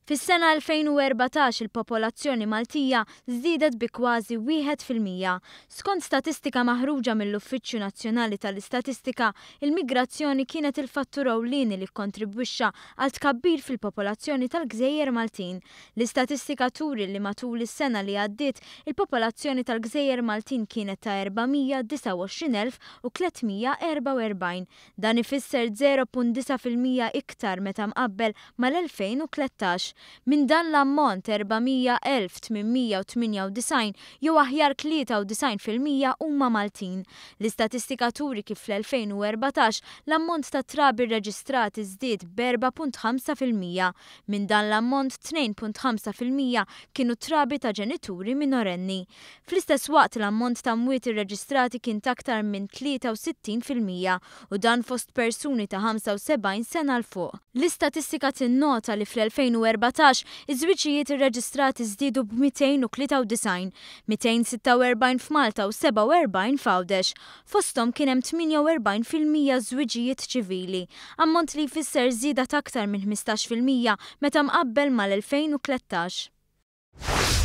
Fis-sena 2014 il-popolazzjoni Maltija żdiedet bi kważi 1%. Skont statistika maħruġa mill-Uffiċċju Nazzjonali tal-Istatistika, il-migrazzjoni kienet il-fattur ewlieni li kkontribwixxa għal tkabbir fil-popolazzjoni tal-Gżejjer Maltin. L-istatistika turi li matul is-sena li għaddiet il-popolazzjoni tal-Gżejjer Maltin kienet ta' 429,344. Dan ifisser 0.9% iktar meta mqabbel mal-2013. Min dan l-ammont 400,898 jew aħjar 93% huma Maltin. L-istatistika turi kif fl-2014 l-ammont ta' trabi rreġistrati żdied b'4.5%. Min dan l-ammont 2.5% kienu trabi ta' ġenituri minorenni. Fl-istess waqt l-ammont ta' mwiet irreġistrati kien ta' aktar minn 63% u dan fost persuni ta' 75 sena l fuq. L-istatistika tinnota li fl-2014 iż-żwiġijiet irreġistrati żdiedu b'293, 246 f'Malta u 47 f'Għawdex. Fosthom kien hemm 48% żwiġijiet ċivili, ammont li jfisser żieda ta' aktar minn 15% meta mqabbel mal-2013.